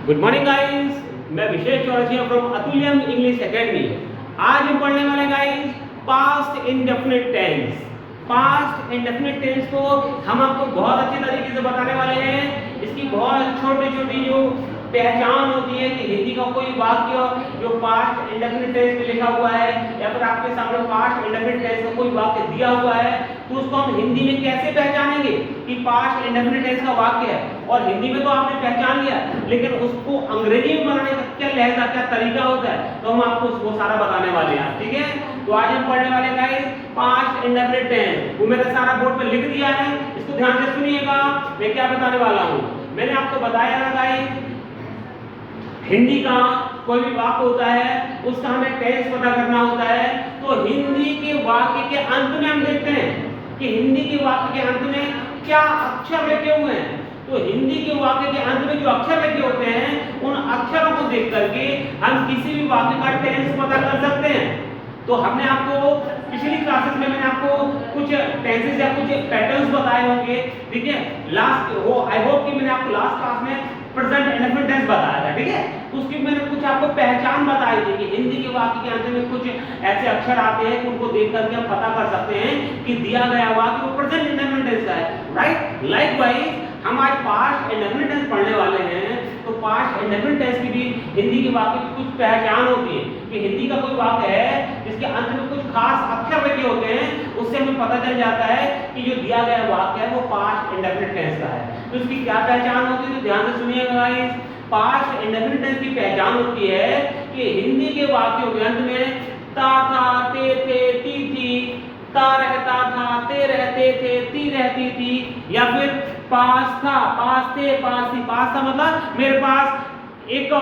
Good morning guys, मैं Vishesh Chaurasia from Atulyam English academy. आज हम पढ़ने वाले guys past indefinite tense. Past indefinite tense को हम आपको बहुत अच्छे तरीके से बताने वाले हैं। इसकी बहुत छोटी छोटी जो पहचान होती है कि हिंदी का कोई वाक्य जो पास्ट इंडेफिनिट टेंस में लिखा हुआ है या फिर आपके सामने पास्ट इंडेफिनिट टेंस का कोई वाक्य दिया हुआ है तो उसको हम हिंदी में कैसे पहचानेंगे कि पास्ट इंडेफिनिट टेंस का वाक्य है। और हिंदी में तो आपने पहचान लिया, लेकिन उसको अंग्रेजी में बनाने का क्या लहजा, क्या तरीका होता है, तो हम आपको वो सारा बताने वाले हैं। ठीक है, तो आज हम पढ़ने वाले गाइस पास्ट इंडेफिनिट टेंस। वो मैंने सारा बोर्ड पे लिख दिया है, इसको ध्यान से सुनिएगा मैं क्या बताने वाला हूँ। मैंने आपको बताया ना गाइस, हिंदी का कोई भी वाक्य होता है उसका हमें टेंस पता करना होता है। तो हिंदी के वाक्य के अंत में हम देखते हैं कि हिंदी के वाक्य के अंत में क्या अक्षर लिखे हुए हैं। तो हिंदी के वाक्य के अंत में जो अक्षर लिखे होते हैं उन अक्षरों को देख करके हम किसी भी वाक्य का टेंस पता कर सकते हैं। तो हमने आपको पिछली क्लासेस में मैंने आपको कुछ टेंसेस या कुछ पैटर्न्स बताए होंगे। ठीक है, लास्ट वो आई होप कि मैंने आपको लास्ट क्लास में प्रेजेंट इंडेफिनिट टेंस बताया था। ठीक है, उसकी मैंने कुछ आपको पहचान बताई थी कि हिंदी के वाक्य के अंत में कुछ ऐसे अक्षर आते हैं उनको देख करके हम पता कर सकते हैं कि दिया गया वाक्य वो प्रेजेंट इंडेफिनिट टेंस का है। राइट, लाइकवाइज हम आज पास्ट इंडेफिनिट टेंस पढ़ने वाले हैं। तो पास्ट इंडेफिनिट टेंस की भी हिंदी के वाक्य की कुछ पहचान होती है कि हिंदी का कोई वाक्य है जिसके अंत में कुछ खास अक्षर लिखे होते हैं, उससे हमें पता चल जाता है कि जो दिया गया वाक्य है वो पास्ट इंडेफिनिट टेंस का है। तो इसकी क्या पहचान होती है, तो ध्यान से सुनिएगा गाइस। पास्ट इंडेफिनिट टेंस की पहचान होती है कि हिंदी के वाक्यों के अंत में ता था, ते थे, ती थी, ता रहता था, ते रहते थे, ती रहती थी, या फिर पास था, पास थे, पास थी। पास था मतलब मेरे पास एक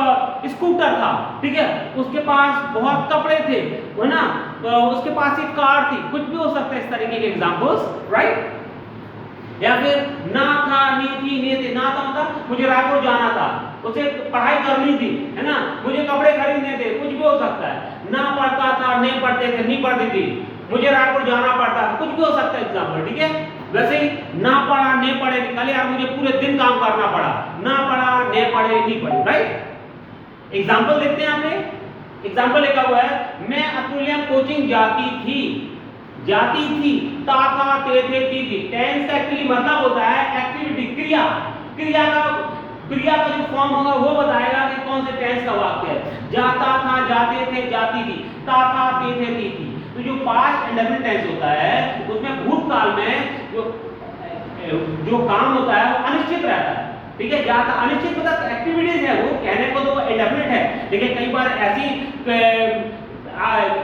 स्कूटर था, ठीक है, उसके पास बहुत कपड़े थे, है ना, तो उसके पास एक कार थी। कुछ भी हो सकता है इस तरीके के एग्जांपल्स, राइट। या फिर ना था, नी थी, ने थे। ना था मतलब मुझे रायपुर जाना था, उसे पढ़ाई करनी थी, है ना, मुझे कपड़े खरीदने थे, कुछ भी हो सकता है। ना पढ़ता था, नहीं पढ़ते थे, नहीं पढ़ती थी, मुझे रायपुर जाना पड़ता था, कुछ भी हो सकता है एग्जाम्पल। ठीक है, वैसे ही ना पढ़ा, नहीं पढ़े, कल यार मुझे पूरे दिन काम करना पड़ा, ना पढ़ा, नहीं पढ़े, नहीं पढ़े। राइट, एग्जाम्पल देखते हैं। आपने एग्जाम्पल लिखा हुआ है, मैं अतुल्यम कोचिंग जाती थी, जाती थी, ता था, ते थे, ती थी। टेंस का एक्चुअली मतलब होता है एक्टिविटी, क्रिया। क्रिया का जो फॉर्म होगा वो बताएगा कि कौन से टेंस का वाक्य है। जाता था, जाते थे, जाती थी, ता था, ते थे, ती थी। तो जो पास्ट इंडेफिनिट टेंस होता है उसमें भूतकाल में जो काम होता है वो अनिश्चित रहता है। ठीक है, जाता अनिश्चित मतलब एक्टिविटीज है, वो कहने को तो इंडेफिनिट है, लेकिन कई बार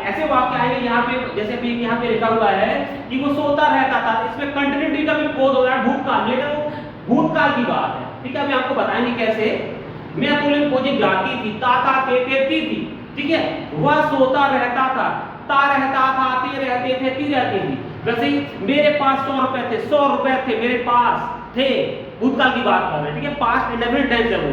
ऐसे वाक्य आएंगे यहाँ पे, जैसे भी यहाँ पे लिखा हुआ है कि वो सोता रहता था, इसमें कंटिन्यूटी का भी बोध हो रहा है भूतकाल, लेकिन वो भूतकाल की बात है। ठीक है, अभी आपको बताएंगे कैसे। मैं अतुल्यम कोचिंग जाती थी, ता था, ते थे, ती थी। ठीक है, वह सोता रहता था, ता रहता था, ते रहते थे, ती रहती थी। वैसे ही मेरे पास 100 रुपए थे, 100 रुपए थे मेरे पास थे, भूतकाल की बात कर रहे हैं। ठीक है, पास्ट इंडेफिनिट टेंस है वो।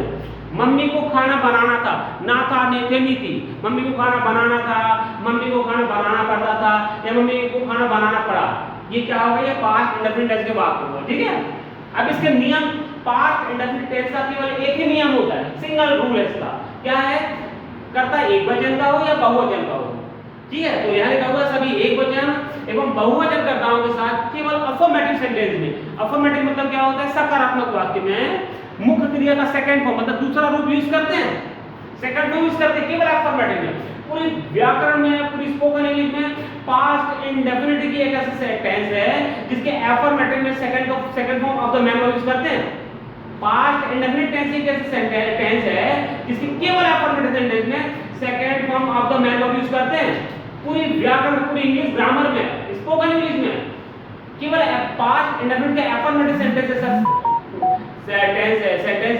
मम्मी को खाना बनाना था, ना था, ने थे, नहीं थी। मम्मी को खाना बनाना था, मम्मी को खाना बनाना पड़ता था, या मम्मी को खाना बनाना पड़ा। ये क्या होगा, ये पास्ट इंडेफिनिट टेंस के वाक्य होगा। ठीक है, अब इसके नियम, पास्ट इंडेफिनिट टेंस का केवल एक ही नियम होता है, सिंगल रूल है इसका। क्या है, कर्ता एक वचन का हो या बहुवचन का हो। ठीक है, तो यहाँ लिखा हुआ सभी एक वचन एवं बहुवचन कर्ताओं के साथ केवल अफर्मेटिव सेंटेंस में। अफर्मेटिव मतलब क्या होता है, सकारात्मक वाक्य में मुख्य क्रिया का सेकंड फॉर्म मतलब दूसरा रूप यूज करते हैं, सेकंड फॉर्म यूज करते हैं केवल अफर्मेटिव में। पूरी व्याकरण में, पूरी स्पोकन इंग्लिश में पास्ट इंडेफिनिट की एक ऐसा टेंस है जिसके अफर्मेटिव में second form of the man verb use करते हैं। पास्ट इंडेफिनिट टेंस एक ऐसी टेंस है जिसकी केवल अफर्मेटिव सेंटेंस में second form of the man verb use करते हैं। पूरी व्याकरण, पूरी इंग्लिश ग्रामर में, स्पोकन इंग्लिश में केवल पास्ट इंडेफिनिट के अफर्मेटिव सेंटेंस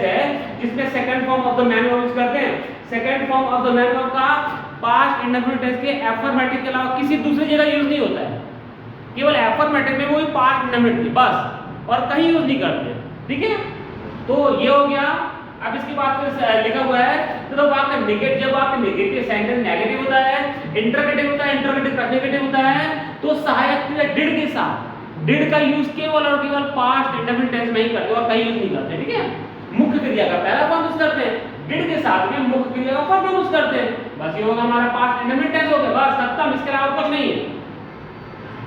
है जिसमें second form of the man verb use करते हैं। Second form of the man verb का पास्ट इंडेफिनिट टेंस के अफर्मेटिव के अलावा किसी दूसरी जगह यूज नहीं होता है, केवल अफर्मेटिव में वही पास्ट इंडेफिनिट बस, और कहीं यूज नहीं करते। ठीक है, तो ये हो गया। अब इसके बाद फिर लिखा हुआ है, तो वाक्य नेगेटिव, जब आपका नेगेटिव सेंटेंस नेगेटिव होता है, इंटरगेटिव होता है, इंटरगेटिव नेगेटिव होता है, तो सहायक क्रिया डिड के साथ, डिड का यूज केवल और केवल पास्ट इंडेफिनिट टेंस में ही करते हैं और कहीं यूज नहीं करते। ठीक है, मुख्य क्रिया का पहला फॉर्म यूज करते हैं, डिड के साथ में मुख्य क्रिया का फर्स्ट फॉर्म यूज करते हैं। बस ये होगा हमारा पास्ट इंडेफिनिट टेंस हो गया, बस खत्म, इसके अलावा कुछ नहीं है।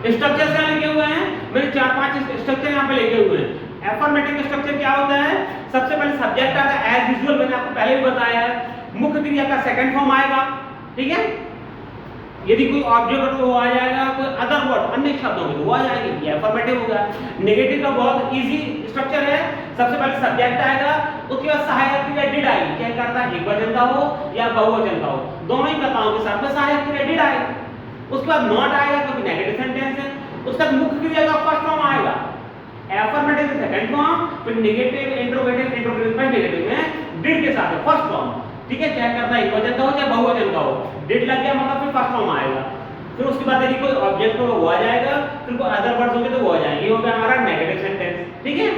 स्ट्रक्चर क्या लिखे हुए हैं, मैंने 4-5 स्ट्रक्चर यहाँ पे लिखे हुए हैं। अफर्मेटिव स्ट्रक्चर क्या होता है, सबसे पहले सब्जेक्ट आता है एज यूजुअल, मैंने आपको पहले भी बताया है। मुख्य क्रिया का सेकंड फॉर्म आएगा, ठीक है। यदि कोई ऑब्जेक्ट हो आ जाएगा, कोई अदर वर्ड अन्य शब्दों में वो आ जाएंगे, ये अफर्मेटिव होगा। नेगेटिव का बहुत इजी स्ट्रक्चर है, सबसे पहले सब्जेक्ट आएगा, उसके बाद सहायक क्रिया डिड आएगी, क्या करता है, एक वचन का हो या बहुवचन का हो, दोनों ही क्रियाओं के साथ में सहायक क्रिया डिड आएगी। उसके बाद नॉट आएगा क्योंकि नेगेटिव सेंटेंस है, उसके बाद मुख्य क्रिया का फर्स्ट फॉर्म आएगा, अफर्मेटिव का सेकंड फॉर्म, फिर नेगेटिव, इंट्रोगेटिव, इंट्रोगेटिव का नेगेटिव में डिड के साथ है फर्स्ट फॉर्म, ठीक है। क्या करता है, एक वचन का हो या बहुवचन का हो, डिड लग गया मतलब फिर फर्स्ट फॉर्म आएगा। फिर उसके बाद यदि कोई ऑब्जेक्ट हो वो आ जाएगा, फिर कोई अदर वर्ड्स होंगे तो वो आ जाएंगे, ये हो गया हमारा नेगेटिव सेंटेंस, ठीक है।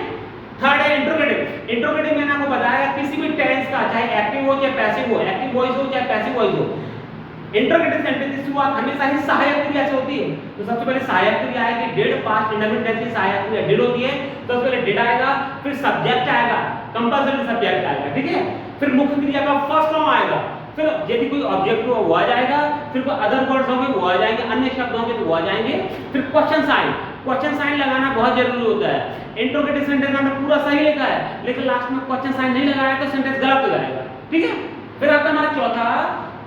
थर्ड है इंट्रोगेटिव। इंट्रोगेटिव मैंने आपको बताया किसी भी टेंस का, चाहे एक्टिव हो चाहे पैसिव हो, एक्टिव वॉइस हो चाहे पैसिव वॉइस हो, इंट्रोगेटिव सेंटेंस की शुरुआत हमेशा ही सहायक क्रिया से होती है। तो सबसे पहले सहायक क्रिया आएगी डिड, पास्ट इंडेफिनिट टेंस की सहायक क्रिया डिड होती है, तो सबसे पहले डिड आएगा, फिर सब्जेक्ट आएगा, कंपल्सरी सब्जेक्ट आएगा, ठीक है। फिर मुख्य क्रिया का फर्स्ट फॉर्म आएगा, फिर यदि कोई ऑब्जेक्ट हो वो आ जाएगा, फिर कोई अदर वर्ड्स होंगे वो आ जाएंगे, अन्य शब्द होंगे तो वो आ जाएंगे। फिर क्वेश्चन साइन, क्वेश्चन साइन लगाना बहुत जरूरी होता है। इंट्रोगेटिव सेंटेंस में पूरा सही लिखा है, लेकिन लास्ट में क्वेश्चन साइन नहीं लगाया तो सेंटेंस गलत हो जाएगा, ठीक है। फिर आता है हमारा चौथा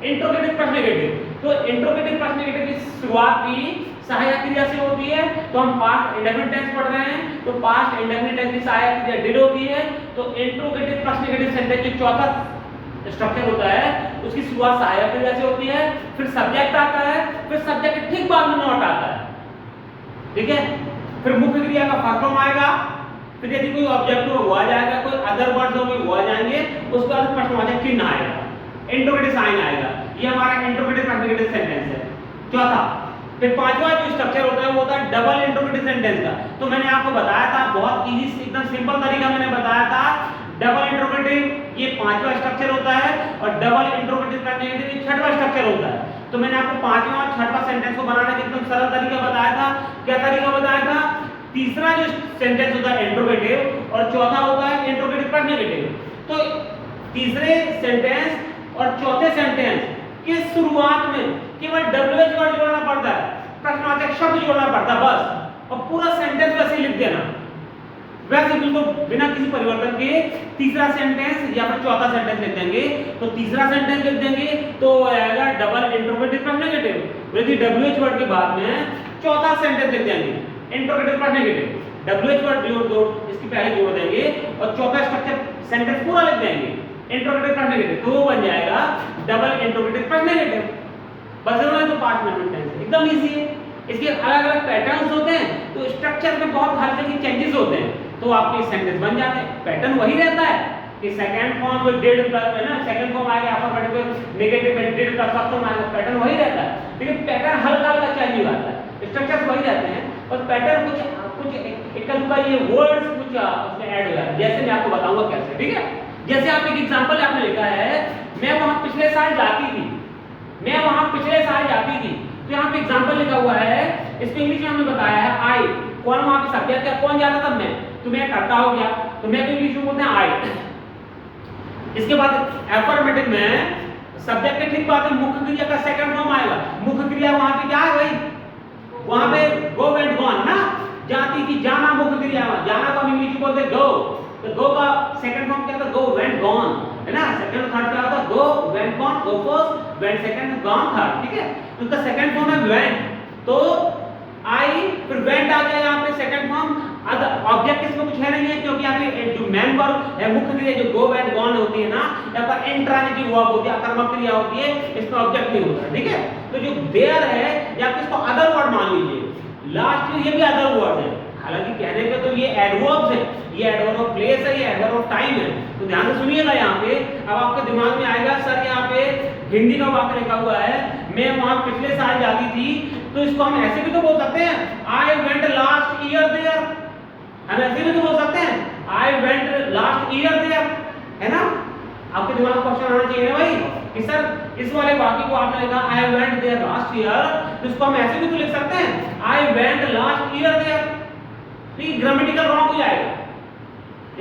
इंट्रोगेटिव प्लस नेगेटिव। तो इंट्रोगेटिव प्लस नेगेटिव की शुरुआत भी सहायक क्रिया से होती है, तो हम पास्ट इंडेफिनिट टेंस पढ़ रहे हैं, तो पास्ट इंडेफिनिट टेंस की सहायक क्रिया डिड होती है। तो इंट्रोगेटिव प्लस नेगेटिव सेंटेंस जो चौथा स्ट्रक्चर होता है उसकी शुरुआत सहायक क्रिया से होती है, फिर सब्जेक्ट आता है, फिर सब्जेक्ट के ठीक बाद में नॉट आता है, ठीक है। फिर मुख्य क्रिया का फर्स्ट फॉर्म आएगा, फिर यदि कोई ऑब्जेक्ट हो वो आ जाएगा, कोई अदर वर्ड्स होंगे वो आ जाएंगे, उसके बाद प्रश्नवाचक चिन्ह आएगा, इंट्रोगेटिव साइन आएगा। ये हमारा इंट्रोगेटिव प्लस नेगेटिव सेंटेंस है चौथा। फिर पांचवा जो स्ट्रक्चर होता है वो होता है डबल इंट्रोगेटिव सेंटेंस का। तो मैंने आपको बताया था, बहुत इजी एकदम सिंपल तरीका मैंने बताया था, डबल इंट्रोगेटिव ये पांचवा स्ट्रक्चर होता है और डबल इंट्रोगेटिव का नेगेटिव ये छठवां स्ट्रक्चर होता है। तो मैंने आपको पांचवा और छठवां सेंटेंस को बनाने का एकदम सरल तरीका बताया था। क्या तरीका बताया था, तीसरा जो सेंटेंस होता है इंट्रोगेटिव और चौथा होता है इंट्रोगेटिव प्लस नेगेटिव। तो तीसरे सेंटेंस और चौथे सेंटेंस की शुरुआत में केवल WH वर्ड जोड़ना पड़ता है, प्रश्नवाचक शब्द जोड़ना पड़ता है बस, और पूरा सेंटेंस वैसे ही लिख देना, वैसे बिल्कुल बिना किसी परिवर्तन के तीसरा सेंटेंस या फिर चौथा सेंटेंस लिख देंगे। तो तीसरा सेंटेंस लिख देंगे तो आएगा डबल इंट्रोगेटिव प्लस नेगेटिव। यदि WH वर्ड के बाद में चौथा सेंटेंस लिख देंगे interrogative plus negative, WH word जोड़ दो इसकी पहले जोड़ देंगे और चौथा स्ट्रक्चर सेंटेंस पूरा लिख देंगे इंट्रोगेटिव प्लस नेगेटिव, तो वो बन जाएगा डबल इंट्रोगेटिव प्लस नेगेटिव। बस है तो पास्ट इंडेफिनिट टेंस एकदम इजी है। इसके अलग अलग पैटर्न्स होते हैं, तो स्ट्रक्चर में बहुत हल्के के चेंजेस होते हैं, तो आपके सेंटेंस बन जाते हैं। पैटर्न वही रहता है कि सेकंड फॉर्म में डिड प्लस है ना, सेकंड फॉर्म आएगा अफर्मेटिव नेगेटिव में डिड प्लस फर्स्ट फॉर्म आएगा, पैटर्न वही रहता है, लेकिन पैटर्न हल्का हल्का चेंज हो जाता है, स्ट्रक्चर्स वही रहते हैं और पैटर्न कुछ एक का ये वर्ड्स कुछ उसमें ऐड हो जाते हैं, जैसे मैं आपको बताऊंगा कैसे, ठीक है। जैसे आप एक एग्जांपल आपने लिखा है, मैं वहां पिछले साल जाती थी, मैं वहां पिछले साल जाती थी, तो यहाँ पे एग्जांपल लिखा हुआ है, इसको इंग्लिश में हमने बताया है आई, कौन वहां पे सब्जेक्ट है, कौन जाता था मैं, तो मैं करता हो गया, तो मैं तो इंग्लिश में बोलते हैं आई। इसके बाद अफर्मेटिव में सब्जेक्ट के ठीक बाद में मुख्य क्रिया का सेकंड फॉर्म आएगा। मुख्य क्रिया वहां पे क्या है भाई, वहां पे गो वेंट गॉन ना, जाती थी, जाना मुख्य क्रिया, जाना को हम इंग्लिश में बोलते हैं गो, तो गो का सेकंड फॉर्म क्या था, गो वेंट गॉन, है ना। सेकंड थर्ड क्या होता है, go went gone, go first went second gone third, ठीक है। तो उसका सेकंड फॉर्म है वेंट, तो आई फिर वेंट आ गया यहाँ पे सेकंड फॉर्म। अगर ऑब्जेक्ट इसमें कुछ है नहीं है, क्योंकि यहाँ पे जो मेन वर्ब है मुख्य क्रिया जो गो वेंट गॉन होती है ना, या पर इंट्रांजिटिव वर्ब होती है, आक्रामक क्रिया होती है, इसमें ऑब्जेक्ट नहीं होता, ठीक है। तो जो देयर है या इसको अदर वर्ड मान लीजिए, लास्ट में ये भी अदर वर्ड है, हालांकि कहने पे तो ये एडवर्ब्स है, ये एडवर्ब ऑफ प्लेस है, ये एडवर्ब ऑफ टाइम है, तो ध्यान से सुनिएगा यहाँ पे। अब आपके दिमाग में आएगा सर यहाँ पे हिंदी का वाक्य लिखा हुआ है, मैं वहां पिछले साल जाती थी, तो इसको हम ऐसे भी तो बोल सकते हैं, I went last year there, हम ऐसे भी तो बोल सकते हैं, I went last year there, है ना। आपके दिमाग में क्वेश्चन आना चाहिए ना भाई कि सर इस वाले वाक्य को आपने लिखा I went there last year, तो इसको हम ऐसे भी तो लिख सकते हैं, I went last year there, तो ये ग्रामेटिकल रॉन्ग हो जाएगा,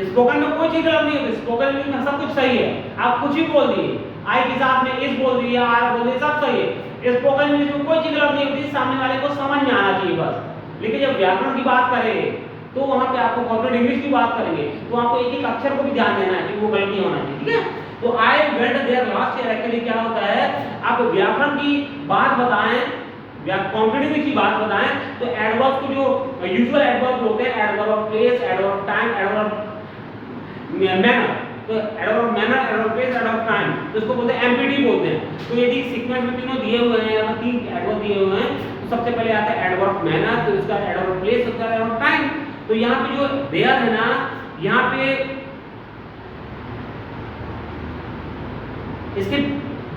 स्पोकन में कोई चीज गलत नहीं होती, स्पोकन इंग्लिश में सब कुछ सही है, आप कुछ भी बोल दिए, आई के साथ में इस बोल दिया, आर बोल दिया, सब सही है। स्पोकन इंग्लिश में कोई चीज गलत नहीं होती, सामने वाले को समझ में आना चाहिए बस। लेकिन जब व्याकरण की बात करें तो वहां पे आपको कॉर्पोरेट इंग्लिश की बात करेंगे तो आपको एक एक अक्षर को भी ध्यान देना है कि वो गलत नहीं होना चाहिए, ठीक है। तो I went there last year actually क्या होता है, आप व्याकरण की बात बताएं, कॉम्पिटिटिव की बात बताएं तो एडवर्ब को जो यूजुअल एडवर्ब होते हैं, adverb of place, adverb of time, adverb manner, तो adverb of manner, adverb of place, adverb of time, तो इसको बोलते हैं एमपीटी बोलते हैं। तो यदि सीक्वेंस में तीनों दिए हुए हैं या तीन एडवर्ब दिए हुए हैं तो सबसे पहले आता है एडवर्ब ऑफ मैनर, तो इसका एडवर्ब ऑफ प्लेस, उसका एडवर्ब ऑफ टाइम। तो यहाँ पे जो देयर है ना, यहाँ पे इसके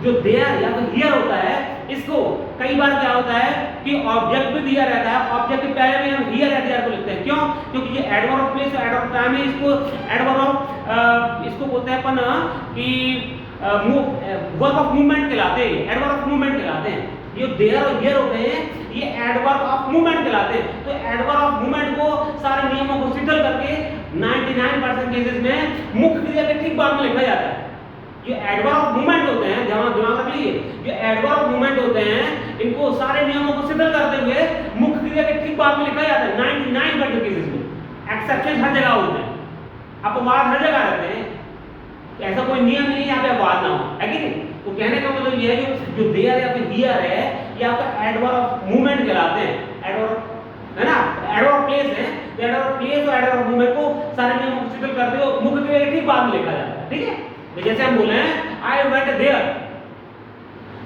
जो देयर या तो हियर होता है, इसको कई बार क्या होता है कि ऑब्जेक्ट भी दिया रहता है, ऑब्जेक्ट के पहले में हम हियर या देयर को लिखते हैं, क्यों? क्योंकि ये एडवर्ब ऑफ प्लेस और एडवर्ब ऑफ टाइम है, इसको एडवर्ब ऑफ इसको बोलते हैं अपन कि वर्ब ऑफ मूवमेंट कहलाते हैं, एडवर्ब ऑफ मूवमेंट कहलाते हैं। ये देयर और हियर होते हैं, ये एडवर्ब ऑफ मूवमेंट कहलाते हैं। तो एडवर्ब ऑफ मूवमेंट को सारे नियमों को शिथिल करके 99% केसेस में मुख्य क्रिया के ठीक बाद में लिखा जाता है। जो एडवर्ब ऑफ मूवमेंट होते हैं, दिमाग रख लीजिए, जो एडवर्ब ऑफ मूवमेंट होते हैं इनको सारे नियमों को शिथिल करते हुए मुख्य क्रिया के ठीक बाद में लिखा जाता है 99% केसेस में। एक्सेप्शन हर जगह होते हैं, अपवाद हर जगह रहते हैं, ऐसा कोई नियम नहीं है यहाँ पे अपवाद ना हो, है कि नहीं? तो कहने का मतलब ये है जो देयर या फिर हियर है ये आपका एडवर्ब ऑफ मूवमेंट कहलाते हैं, एडवर्ब है ना, एडवर्ब ऑफ प्लेस है, तो एडवर्ब ऑफ प्लेस और एडवर्ब ऑफ मूवमेंट को सारे नियमों को शिथिल करते हुए मुख्य क्रिया के ठीक बाद में लिखा जाता है, ठीक है। तो जैसे हम बोले हैं I went there,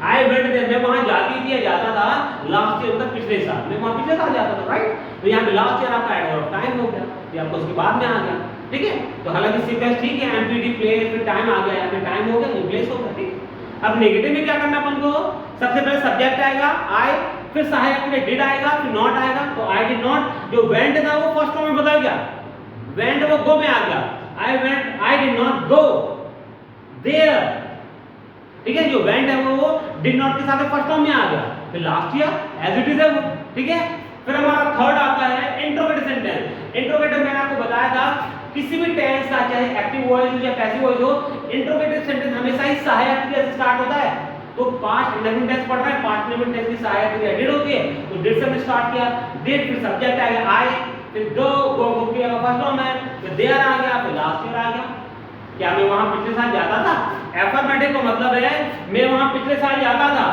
I went there, मैं वहां जाती थी या जाता था लास्ट ईयर, मतलब पिछले साल, मैं वहां पिछले साल जाता था, राइट। तो यहाँ पे लास्ट ईयर आपका एडवर्ब ऑफ टाइम हो गया, ये आपको उसके बाद में आ गया, ठीक है। तो हालांकि सीक्वेंस ठीक है, एमपीटी प्लेस फिर टाइम आ गया, यहाँ पे टाइम हो गया, प्लेस हो गया, ठीक। अब नेगेटिव में क्या करना अपन को, सबसे पहले सब्जेक्ट आएगा आई, फिर सहायक में डिड आएगा, फिर नॉट आएगा। तो आई डिड नॉट, जो वेंट था वो फर्स्ट फॉर्म में बदल गया, वेंट वो गो में आ गया, I went, I did not go there, ठीक है। जो वेंट है वो डिड नॉट के साथ फर्स्ट फॉर्म में आ गया, फिर last year as it is है वो, ठीक है। फिर हमारा थर्ड आता है इंट्रोगेटिव सेंटेंस। इंट्रोगेटिव मैंने आपको बताया था किसी भी टेंस का, चाहे एक्टिव वॉइस हो या पैसिव वॉइस हो, इंट्रोगेटिव सेंटेंस हमेशा ही सहायक क्रिया से स्टार्ट होता है। तो पास्ट इंडेफिनिट टेंस पढ़ रहे हैं, पास्ट इंडेफिनिट टेंस की सहायक क्रिया डिड होती है, तो डिड से हमने स्टार्ट किया, डिड फिर सब्जेक्ट आ गया आई, फिर गो, गो किया फर्स्ट फॉर्म है, फिर देयर आ गया, फिर लास्ट ईयर आ गया। क्या मैं वहां पिछले साल जाता था? एफर्मेटिव का मतलब है मैं वहां पिछले साल जाता था,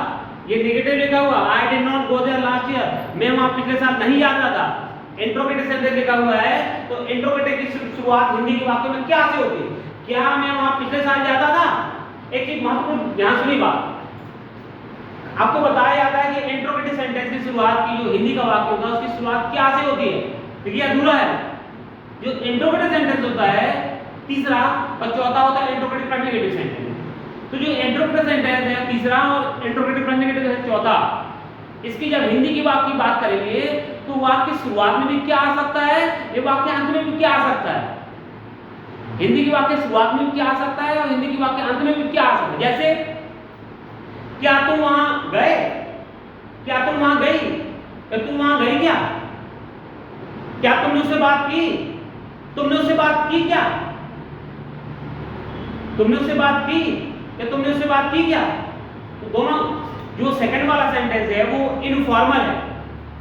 ये नेगेटिव लिखा हुआ I did not go there last year, मैं वहां पिछले साल नहीं जाता था। इंट्रोगेटिव सेंटेंस लिखा हुआ है, तो इंट्रोगेटिव की शुरुआत हिंदी के वाक्य में क्या से होती है? क्या मैं वहां पिछले साल जाता था? एक चीज महत्वपूर्ण ध्यान सुनिए बात, आपको बताया जाता है कि इंट्रोगेटिव सेंटेंस की शुरुआत की जो हिंदी का वाक्य होता है उसकी शुरुआत क्या से होती है? देखिए अधूरा है। जो इंट्रोगेटिव सेंटेंस होता है तीसरा और चौथा होता है इंट्रोगेटिव कंजुगेटिव सेंटेंस। तो जो इंट्रोगेटिव सेंटेंस है तीसरा और इंट्रोगेटिव कंजुगेटिव है चौथा, इसकी जब हिंदी की वाक्य की बात करेंगे तो वाक्य की शुरुआत में भी क्या आ सकता है, ये वाक्य अंत में भी क्या आ सकता है। हिंदी की वाक्य शुरुआत में भी क्या आ सकता है और हिंदी की वाक्य अंत में भी क्या आ सकता है। जैसे क्या तुम वहां गए, क्या तुम वहां गई, क्या तुम वहां गई, क्या क्या तुमने उससे बात की, तुमने उससे बात की, क्या तुमने उससे बात की, क्या तुमने उससे बात की क्या। तो दोनों, जो सेकंड वाला सेंटेंस है वो इनफॉर्मल है,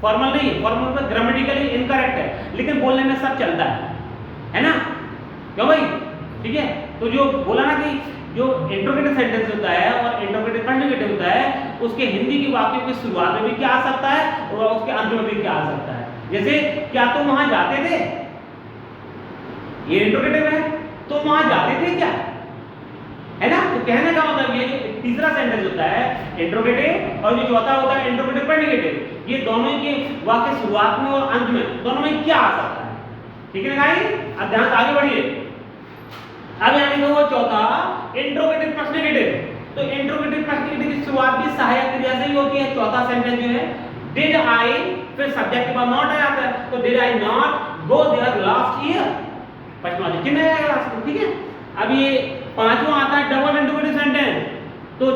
फॉर्मल नहीं, फॉर्मल मतलब ग्रामेटिकली इनकरेक्ट है, लेकिन बोलने में सब चलता है ना, क्यों भाई, ठीक है। तो जो बोला ना कि जो इंट्रोगेटिव सेंटेंस होता है और इंट्रोगेटिव कंजुगेटिव होता है, उसके हिंदी की वाक्य की शुरुआत में भी क्या आ सकता है और उसके अंत में भी क्या आ सकता है। जैसे क्या तुम वहां जाते थे, ये इंट्रोगेटिव है, तुम वहां जाते थे क्या, है ना। तो कहने का मतलब ये जो तीसरा सेंटेंस होता है इंट्रोगेटिव और जो चौथा होता है इंट्रोगेटिव कंजुगेटिव, ये दोनों के वाक्य शुरुआत में और अंत में दोनों में क्या आ सकता है, ठीक है गाइस। अब ध्यान आगे बढ़िए। अब यहां लिखा हुआ चौथा इंट्रोगेटिव कंजुगेटिव। तो इंट्रोगेटिव कंजुगेटिव की शुरुआत भी सहायक क्रिया से ही होती है। चौथा सेंटेंस जो है डिड आई, फिर सब्जेक्ट के बाद नॉट आ जाता है, तो did I not go there last year, प्रश्न वाक्य कितने आएगा लास्ट में, ठीक है। अब ये पांचवा आता है डबल इंट्रोगेटिव सेंटेंस। तो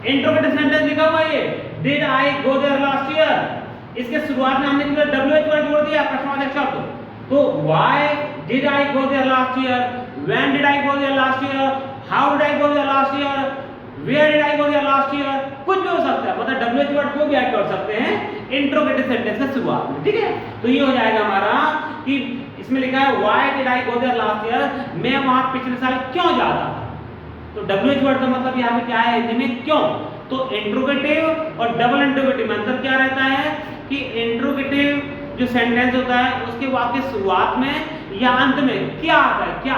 इंट्रोगेटिव सेंटेंस लिखा हुआ है did I go there last year, इसके शुरुआत में हमने डब्ल्यूएच वर्ड जोड़ दिया प्रश्नवाचक शब्द, तो why did I go there last year, when did I go there last year, how did I go there last year, where did I go there last year, कुछ भी हो सकता है, मतलब डब्ल्यूएच वर्ड को भी ऐड कर सकते हैं इंट्रोगेटिव सेंटेंस के शुरुआत में, ठीक है। तो ये हो जाएगा हमारा कि इसमें लिखा है why did I go there last year, मैं वहां पिछले साल क्यों जाता था। तो डब्ल्यूएच वर्ड का मतलब यहाँ पे क्या है हिंदी में, क्यों। तो इंट्रोगेटिव और डबल इंट्रोगेटिव में अंतर क्या रहता है कि इंट्रोगेटिव जो सेंटेंस होता है उसके वाक्य शुरुआत में या अंत में क्या आता है, क्या,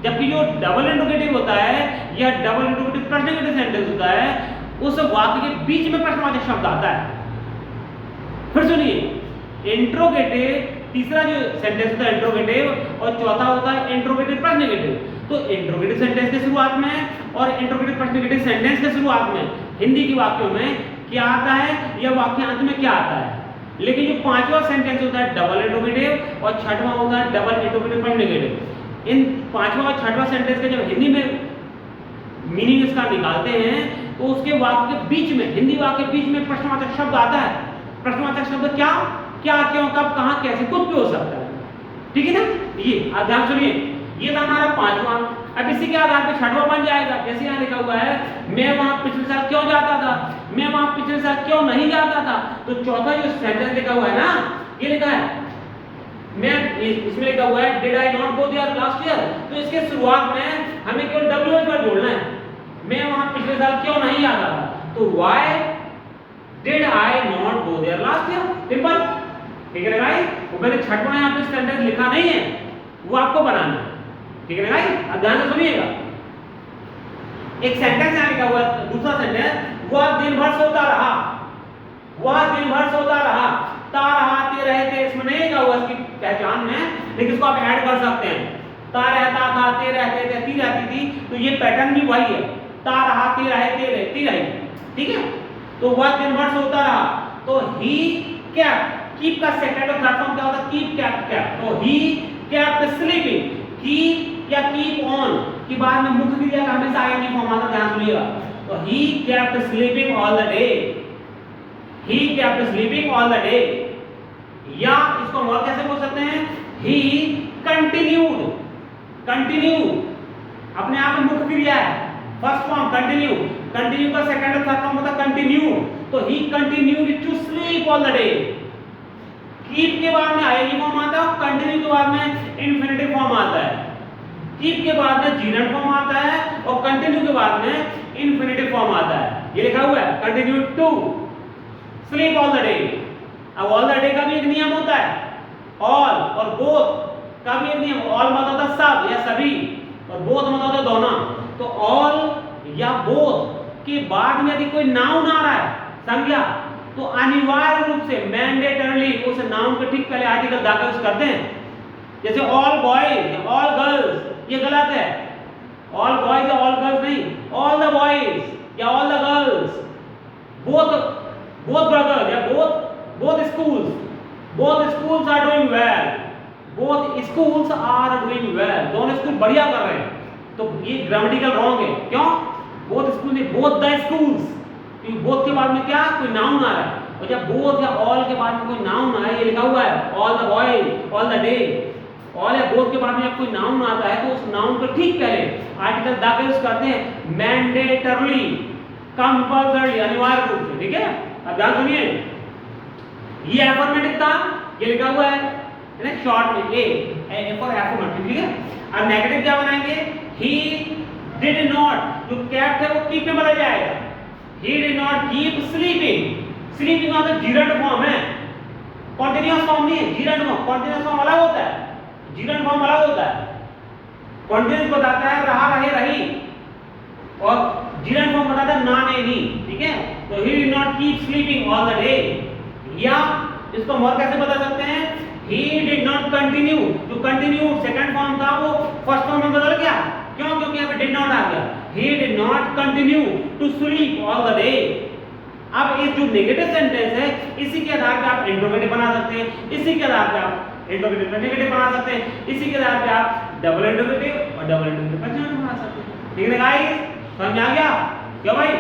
जबकि जो डबल इंट्रोगेटिव होता है या डबल इंट्रोगेटिव प्रश्नवाचक सेंटेंस होता है उस वाक्य के बीच में प्रश्नवाचक शब्द आता है। फिर सुनिए, इंट्रोगेटिव तीसरा जो सेंटेंस होता है इंट्रोगेटिव और चौथा होता है इंट्रोगेटिव प्रश्नवाचक। तो इंट्रोगेटिव सेंटेंस के शुरुआत में और इंट्रोगेटिव प्रश्नवाचक सेंटेंस के शुरुआत में हिंदी के वाक्यों में क्या आता है या वाक्य अंत में क्या आता है। लेकिन जो पांचवा सेंटेंस होता है डबल इंट्रोगेटिव और छठवां होता है डबल इंट्रोगेटिव प्रश्नवाचक। इन पांचवा और छठवां सेंटेंस के जब हिंदी में मीनिंग इसका निकालते हैं तो उसके वाक्य के बीच में, हिंदी वाक्य के बीच में प्रश्नवाचक शब्द आता है। प्रश्नवाचक शब्द क्या, क्या, क्यों, कब, कहां, कैसे, कुछ भी हो सकता है, ठीक है ना। ये ध्यान सुनिए, ये था हमारा पांचवा। अब इसी के आधार पे छठवां बन जाएगा। जैसे यहाँ लिखा हुआ है मैं वहां पिछले साल क्यों जाता था, मैं वहां पिछले साल क्यों नहीं जाता था। तो चौथा जो सेंटेंस लिखा हुआ है ना, ये लिखा है मैं, इसमें लिखा हुआ है did I not go there last year. तो इसके शुरुआत में हमें केवल डब्ल्यूएच वर्ड जोड़ना है, मैं वहां पिछले साल क्यों नहीं जाता था। तो why did I not go there last year, simple, ठीक है भाई। वो मैंने छठवां यहाँ पे सेंटेंस लिखा नहीं है, वो आपको बनाना है, ठीक है भाई। अब ध्यान से सुनिएगा, एक सेंटेंस यहाँ लिखा हुआ है, दूसरा सेंटेंस, वह दिन भर सोता रहा, वह दिन भर सोता रहा, ता रहाते रहते, इसमें नहीं लिखा हुआ इसकी पहचान में, लेकिन इसको आप ऐड कर सकते हैं। ता रहता था, ते रहते थे, ती रहती थी, तो ये पैटर्न भी वही है, ता रहाते रहते रहती रही, ठीक है। तो वह दिन भर सोता रहा, तो ही केप्ट, कीप का सेकंड और थर्ड फॉर्म क्या होता है, कीप, केप्ट, केप्ट। तो ही केप्ट स्लीपिंग, कीप या कीप ऑन की बाद में मुख्य क्रिया का हमेशा आईएनजी फॉर्म आता है, ध्यान सुनिएगा। तो he kept sleeping all the day, he kept sleeping all the day। या इसको और कैसे बोल सकते हैं, he continued, continue अपने आप में मुख्य क्रिया है, फर्स्ट फॉर्म कंटिन्यू, कंटिन्यू का सेकंड और थर्ड फॉर्म होता है कंटिन्यू। तो he continued to sleep all the day। Keep के बाद में आईएनजी फॉर्म आता है, कंटिन्यू के बाद में इंफिनिटिव फॉर्म आता है, कीप के बाद में जीरंड फॉर्म आता है और कंटिन्यू के बाद में इंफिनिटिव फॉर्म आता है। ये लिखा हुआ है continue to sleep all the day. अब ऑल द डे का भी एक नियम होता है, ऑल और बोथ का भी एक नियम, ऑल मतलब होता है सब या सभी और बोथ मतलब होता है दोनों। तो ऑल या बोथ के बाद में यदि कोई नाउन आ रहा है, संज्ञा, तो अनिवार्य रूप से मैंडेटरली उस नाउन के ठीक पहले आर्टिकल दाखिल करते हैं। जैसे ऑल बॉयज, ऑल गर्ल्स, ये गलत है, ऑल बॉयज या ऑल गर्ल्स नहीं, ऑल द बॉयज या all the girls, both brothers या both schools are doing well, both schools are doing well, दोनों स्कूल बढ़िया कर रहे हैं। तो ये ग्रामेटिकल रॉन्ग है, क्यों, both schools नहीं, both the schools, क्योंकि both के बाद में क्या कोई नाउन आ रहा है, और जब both या all के बाद में कोई नाउन आए, ये लिखा हुआ है all the boys, all the day, all या both के बाद में कोई नाउन आता है तो उस नाउन को ठीक पहले आर्टिकल दाखिल करते हैं मैंडेटरली, कंपल्सरी, अनिवार्य रूप से, ठीक है। अब ध्यान सुनिए, ये अफर्मेटिव था, ये लिखा हुआ है ना शॉर्ट में ए फॉर अफर्मेटिव, ठीक है। अब नेगेटिव क्या बनाएंगे, ही डिड नॉट, जो केप्ट है वो कीप में बदल जाएगा, he did not keep sleeping, sleeping मतलब जीरंड फॉर्म है, कॉन्टिन्यूअस फॉर्म नहीं है, जीरंड फॉर्म, कॉन्टिन्यूअस फॉर्म अलग होता है, जीरंड फॉर्म अलग होता है। कॉन्टिन्यूअस बताता है रहा, रहे, रही, और जीरंड फॉर्म बताता है ना, नहीं, ठीक है। तो he did not keep sleeping all the day, या इसको हम और कैसे बता सकते हैं, he did not continue, जो continue सेकंड फॉर्म था वो फर्स्ट फॉर्म में बदल गया, क्यों, क्योंकि यहाँ पे did not आ गया, he did not continue to sleep all the day। अब ये जो नेगेटिव सेंटेंस है इसी के आधार पे आप इंट्रोगेटिव बना सकते हैं, इसी के आधार पे आप इंट्रोगेटिव का नेगेटिव बना सकते हैं, इसी के आधार पे आप डबल इंट्रोगेटिव और डबल इंट्रोगेटिव का जनरल बना सकते हैं, ठीक है गाइस, समझ आ गया क्या भाई।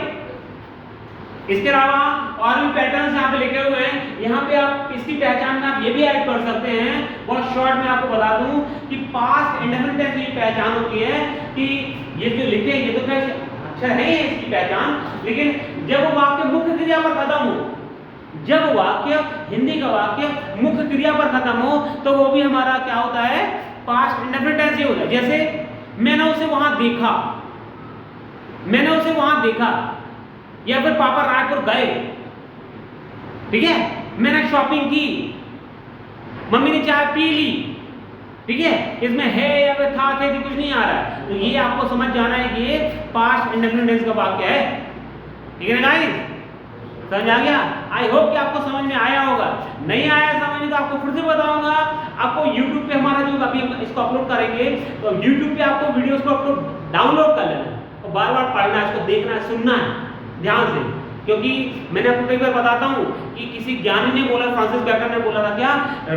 इसके अलावा और भी पैटर्न्स यहाँ पे लिखे हुए हैं, यहाँ पे आप इसकी पहचान में आप ये भी भी ऐड कर सकते हैं। बहुत शॉर्ट में आपको बता दूं कि पास्ट इंडेफिनिट टेंस की पहचान होती है कि ये जो लिखे ये तो खैर अक्षर है इसकी पहचान, लेकिन जब वाक्य मुख्य क्रिया पर खत्म हो, जब वाक्य हिंदी का वाक्य मुख्य क्रिया पर खत्म हो तो वो भी हमारा क्या होता है, पास्ट इंडेफिनिट टेंस ही होता है। जैसे मैंने उसे वहां देखा, मैंने उसे वहां देखा, या फिर पापा रायपुर गए, ठीक है, मैंने शॉपिंग की, मम्मी ने चाय पी ली, ठीक है, इसमें है या फिर था थे कुछ नहीं आ रहा है, तो ये आपको समझ जाना है कि ये पास्ट इंडेफिनिट टेंस का वाक्य है, ठीक है ना गाइस, समझ आ गया। आई होप कि आपको समझ में आया होगा। नहीं आया समझ में तो आपको फिर से बताऊंगा। आपको YouTube पे हमारा जो अभी हम इसको अपलोड करेंगे तो YouTube पे आपको वीडियोस को अपलोड डाउनलोड कर लेना है और बार-बार पढ़ना है, इसको देखना है, सुनना है ध्यान से, क्योंकि मैंने आपको कई बार बताता हूं कि किसी ज्ञानी ने बोला, फ्रांसिस बेकन ने बोला था क्या,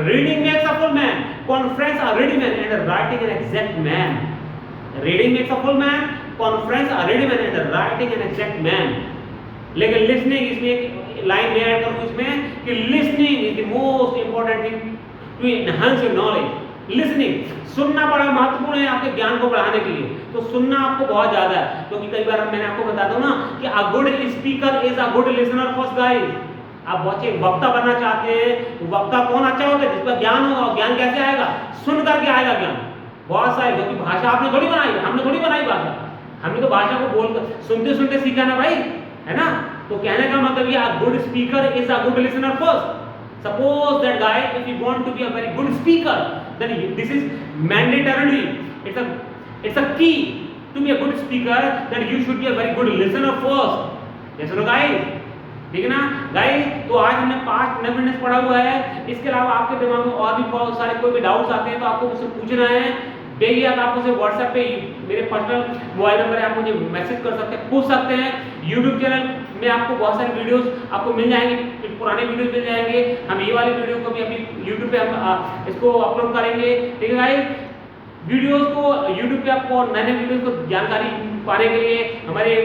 reading makes a full man, conference a ready man and writing an exact man. Reading makes a full man, conference a ready man and writing an exact man. लेकिन लिसनिंग, इसमें एक line में add करूं इसमें कि listening is the most important thing to enhance your knowledge. Listening, सुनना बड़ा महत्वपूर्ण है आपके ज्ञान को बढ़ाने के लिए, तो सुनना आपको बहुत ज्यादा है, क्योंकि कई बार मैंने आपको बताता हूं ना कि a good speaker is a good listener first guys. आप बच्चे वक्ता बनना चाहते हैं तो वक्ता कौन अच्छा होता है, जिसका ज्ञान होगा, और ज्ञान कैसे आएगा, सुन करके आएगा ज्ञान। बहुत सारे, क्योंकि भाषा आपने थोड़ी बनाई, हमने थोड़ी बनाई भाषा, हमने तो भाषा को बोलकर सुनते सुनते सीखा ना भाई, है ना। तो कहने का मतलब ये a good speaker is a good listener first. Suppose that guy, if you want to be a very good speaker, then this is mandatorily, it's a key to be a good speaker, that you should be a very good listener first. Yes or no guys? ठीक है ना guys. तो आज हमने past indefinite पढ़ा हुआ है। इसके अलावा आपके दिमाग में और भी बहुत सारे कोई भी डाउट्स आते हैं तो आपको मुझसे पूछना है, बेहिचक आप मुझे व्हाट्सएप पे, मेरे पर्सनल मोबाइल नंबर है, आप मुझे मैसेज कर सकते हैं, पूछ सकते हैं। यूट्यूब चैनल में आपको बहुत सारे वीडियोस आपको मिल जाएंगे, पुराने वीडियोस मिल जाएंगे। हम ये वाले वीडियो को भी अभी यूट्यूब पे हम इसको अपलोड करेंगे, ठीक है गाइस। वीडियोस को यूट्यूब पे आपको नए नए वीडियोस को जानकारी पाने के लिए, हमारे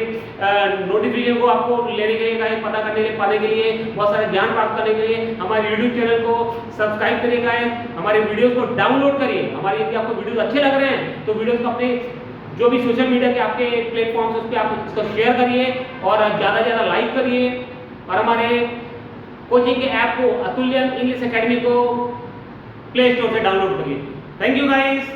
नोटिफिकेशन को आपको लेने के लिए, गाइस पता करने के लिए, पाने के लिए, बहुत सारे ज्ञान प्राप्त करने के लिए हमारे यूट्यूब चैनल को सब्सक्राइब करिए गाइस, हमारे वीडियोस को डाउनलोड करिए। हमारे यदि आपको वीडियोस अच्छे लग रहे हैं तो वीडियोस को अपने जो भी सोशल मीडिया के आपके प्लेटफॉर्म्स उस पर आप इसको शेयर करिए और ज़्यादा से ज़्यादा लाइक करिए, और हमारे कोचिंग के ऐप को अतुल्यम इंग्लिश एकेडमी को प्ले स्टोर से डाउनलोड करिए। Thank you guys.